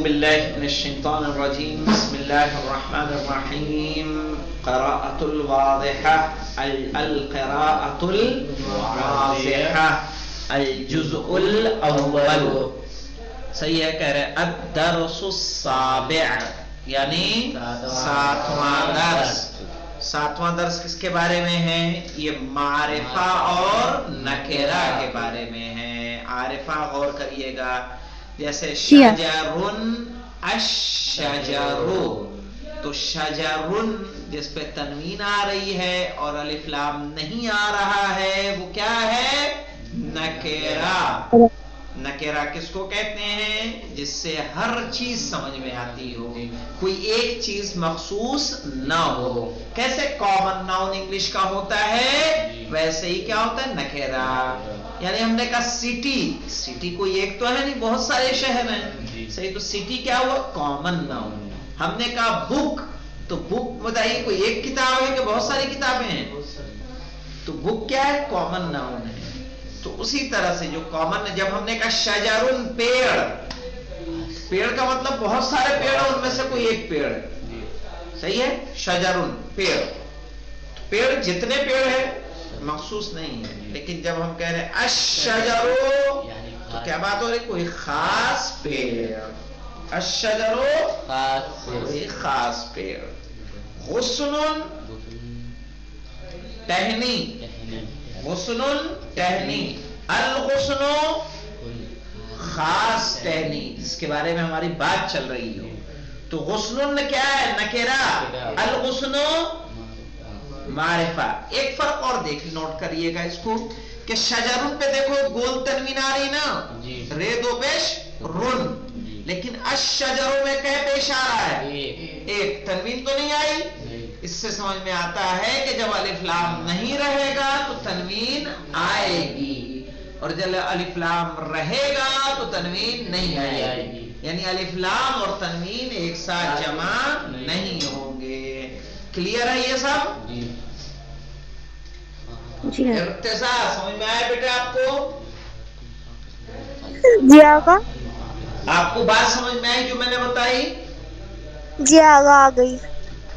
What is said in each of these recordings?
بالله من الشيطان الرجيم. بسم الله الرحمن الرحيم. قراءة الواضحة القراءة الواضحة الجزء الأول. صحیح ہے، کہہ رہے الدرس السابع یعنی ساتواں درس. ساتواں درس کس کے بارے میں ہے؟ یہ معرفہ اور نکرہ کے بارے میں ہے. عارفہ غور کریے گا، جیسے شجرن الشجر، تو شجرن جس پہ تنوین آ رہی ہے اور الف لام نہیں آ رہا ہے وہ کیا ہے؟ نکرہ. نکرہ کس کو کہتے ہیں؟ جس سے ہر چیز سمجھ میں آتی ہو، کوئی ایک چیز مخصوص نہ ہو. کیسے کامن ناؤن انگلش کا ہوتا ہے ویسے ہی کیا ہوتا ہے؟ نکرہ. یعنی ہم نے کہا سٹی، سٹی کوئی ایک تو ہے نہیں، بہت سارے شہر ہیں، صحیح، تو سٹی کیا ہوا؟ Common noun. ہم نے کہا بک، تو بک بتائیے کوئی ایک کتاب ہے کہ بہت ساری کتابیں ہیں؟ تو بک کیا ہے؟ کامن ناؤن ہے. تو اسی طرح سے جو کامن، جب ہم نے کہا شجرن پیڑ، پیڑ کا مطلب بہت سارے پیڑ ہیں، ان میں سے کوئی ایک پیڑ ہے، صحیح ہے. شجرن پیڑ، پیڑ جتنے پیڑ ہیں مخصوص نہیں ہے. لیکن جب ہم کہہ رہے ہیں الشجر تو کیا بات ہو رہی؟ کوئی خاص پیڑ. الشجر کوئی خاص پیڑ. غصن ٹہنی، غصن ٹہنی. الغصن خاص ٹہنی جس کے بارے میں ہماری بات چل رہی ہو. تو غصن کیا ہے؟ نکرہ. الغصن معرفہ. ایک فرق اور دیکھ نوٹ کریے گا اس کو کہ شجرن پہ دیکھو گول تنوین آ رہی نا، رے دو پیش رن، لیکن الشجر میں کہہ پیش آ رہا ہے، ایک تنوین تو نہیں آئی. اس سے سمجھ میں آتا ہے کہ جب الف لام نہیں رہے گا تو تنوین آئے گی، اور جب الف لام رہے گا تو تنوین نہیں آئے گی. یعنی الف لام اور تنوین ایک ساتھ جمع نہیں ہوں گے. کلیئر ہے یہ سب؟ جی ہاں. ارتزا سمجھ میں آئے بیٹے آپ کو؟ جی آگا. آپ کو بات سمجھ میں آئی جو میں نے بتائی؟ جی آگا آ گئی.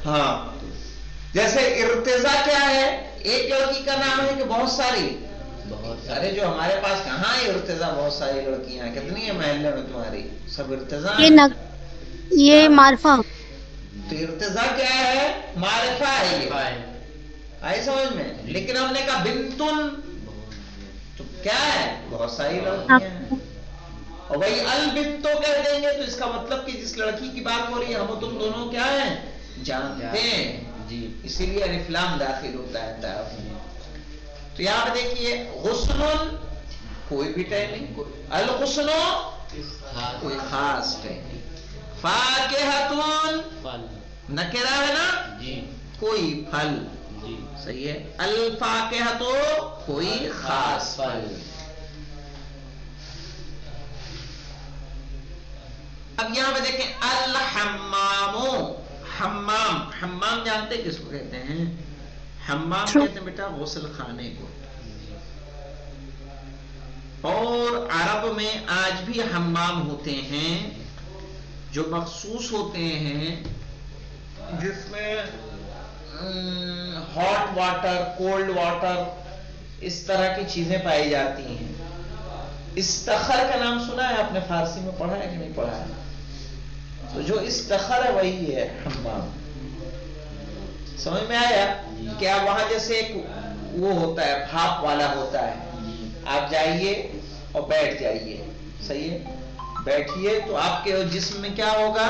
ہاں، جیسے ارتزا کیا ہے؟ ایک لڑکی کا نام ہے کہ بہت ساری؟ ارے جو ہمارے پاس کہاں ہے ارتزا؟ بہت ساری لڑکیاں، کتنی ہیں محلے میں تمہاری؟ سب ارتزا ہیں. یہ معرفہ. تو ارتزا کیا ہے؟ معرفہ ہے. یہ آئی سمجھ میں؟ لیکن ہم نے کہا بنتن تو کیا ہے؟ بہت ساری لڑکیاں ہیں. اور وہی البنتو کہہ دیں گے تو اس کا مطلب کہ جس لڑکی کی بات ہو رہی ہے ہم تم دونوں کیا ہیں؟ جانتے ہیں. اسی لیے الف لام داخل ہوتا ہے تعارف میں. تو یہاں پہ دیکھیے غصن کوئی بھی ٹہنی، الغصن کوئی خاص ٹہنی. فاکہۃ نکرہ ہے نا، کوئی پھل، صحیح ہے. الفاکہۃ کوئی خاص پھل. اب یہاں پہ دیکھیں الحمام. حمام، حمام جانتے کس کو کہتے ہیں؟ حمام کہتے ہیں بیٹا غسل خانے کو. اور عرب میں آج بھی حمام ہوتے ہیں جو مخصوص ہوتے ہیں، جس میں ہاٹ واٹر، کولڈ واٹر، اس طرح کی چیزیں پائی جاتی ہیں. استخر کا نام سنا ہے آپ نے؟ فارسی میں پڑھا ہے کہ نہیں پڑھا ہے؟ تو جو استخر ہے وہی ہے حمام. سمجھ میں آیا؟ کیا وہاں جیسے ایک وہ ہوتا ہے، بھاپ والا ہوتا ہے، آپ جائیے اور بیٹھ جائیے، صحیح ہے، بیٹھیے تو آپ کے جسم میں کیا ہوگا؟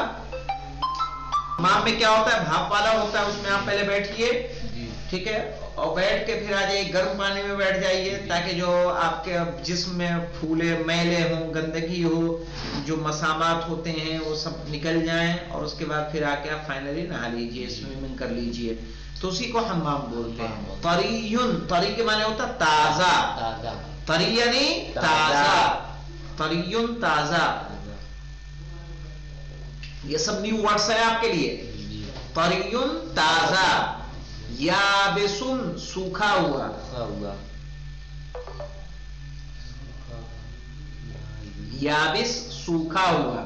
حمام میں کیا ہوتا ہے؟ بھاپ والا ہوتا ہے، اس میں آپ پہلے بیٹھیے، ٹھیک ہے، اور بیٹھ کے پھر آ جائیے گرم پانی میں بیٹھ جائیے تاکہ جو آپ کے جسم میں پھولے میلے ہوں، گندگی ہو، جو مسامات ہوتے ہیں وہ سب نکل جائیں، اور اس کے بعد پھر آ کے آپ فائنلی نہا لیجیے، سوئمنگ کر لیجیے. تو اسی کو حمام بولتے ہیں. طریٌ، طری کے معنی ہوتا تازہ، طری یعنی تازہ، طریٌ تازہ. یہ سب نیو ورڈز ہے آپ کے لیے. طریٌ تازہ. یابسن سوکھا ہوا، یابس سوکھا ہوا.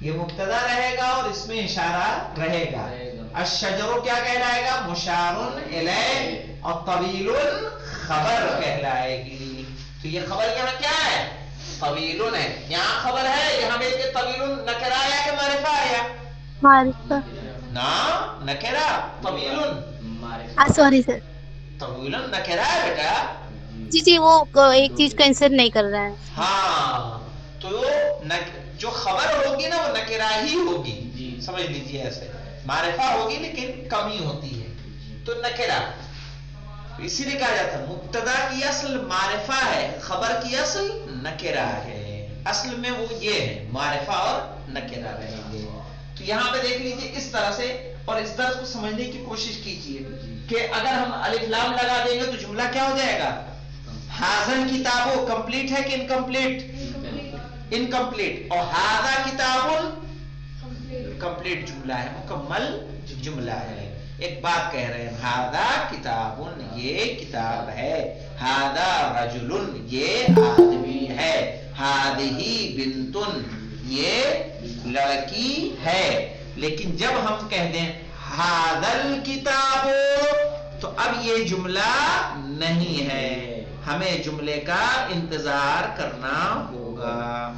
یہ مبتدا رہے گا اور اس میں اشارہ رہے گا. الشجر کیا کہلائے گا؟ مشار الیہ، اور طویل خبر کہلائے گی. تو یہ خبر یہاں کیا ہے؟ طویل ہے. یہاں خبر ہے، یہاں بھی کہ طویل نکرہ آیا کہ معرفہ آیا؟ معرفہ. نا نکرہ. طویل سوری سر. طویل نکرہ ہے بیٹا. جی وہ ایک چیز کو انسر نہیں کر رہا ہے. ہاں تو جو خبر ہوگی نا وہ نکرہ ہی ہوگی، سمجھ لیجیے. ایسے معرفہ ہوگی لیکن کمی ہوتی ہے تو نکرہ. اسی لیے کہا جاتا ہے مبتدا کی اصل معرفہ ہے، خبر کی اصل نکرہ ہے. اصل میں وہ یہ ہے، معرفہ اور نکرہ رہیں گے. تو یہاں پہ دیکھ لیجیے اس طرح سے، اور اس درس کو سمجھنے کی کوشش کیجیے کہ اگر ہم الف لام لگا دیں گے تو جملہ کیا ہو جائے گا؟ ہاذا کتابو کمپلیٹ ہے کہ انکمپلیٹ؟ انکمپلیٹ. اور ہاذا کتاب کمپلیٹ جملہ ہے، مکمل جملہ ہے. ایک بات کہہ رہے ہیں، ہاذا کتاب یہ کتاب ہے، ہاذا رجل یہ آدمی ہے، ہذہ بنت یہ لڑکی ہے. لیکن جب ہم کہہ دیں ہاذا الکتاب تو اب یہ جملہ نہیں ہے، ہمیں جملے کا انتظار کرنا ہوگا.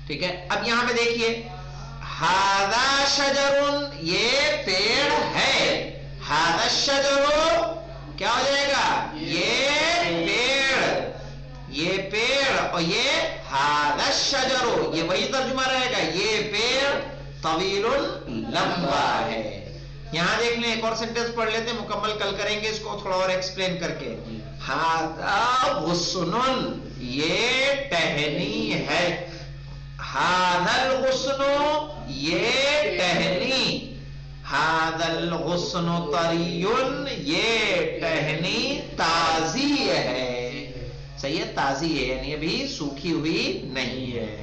ٹھیک ہے. اب یہاں پہ دیکھیے ہاذا شجر یہ پیڑ ہے، ہاذا الشجر کیا ہو جائے گا؟ یہ پیڑ اور یہ ہاذا الشجر یہ وہی ترجمہ رہے گا، یہ پیڑ طویل لمبا ہے. یہاں دیکھ لیں ایک اور سینٹنس پڑھ لیتے ہیں، مکمل کل کریں گے اس کو تھوڑا اور ایکسپلین کر کے. ہاذا غصن یہ ٹہنی ہے، ہاذا الغصن یہ ٹہنی، ہاذا الغصن طری یہ ٹہنی تازی ہے. صحیح ہے، تازی ہے یعنی ابھی سوکھی ہوئی نہیں ہے.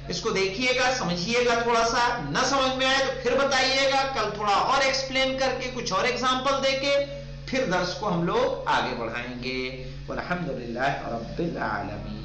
اس کو دیکھیے گا، سمجھیے گا، تھوڑا سا نہ سمجھ میں آئے تو پھر بتائیے گا. کل تھوڑا اور ایکسپلین کر کے کچھ اور ایگزامپل دے کے پھر درس کو ہم لوگ آگے بڑھائیں گے. والحمدللہ رب العالمین.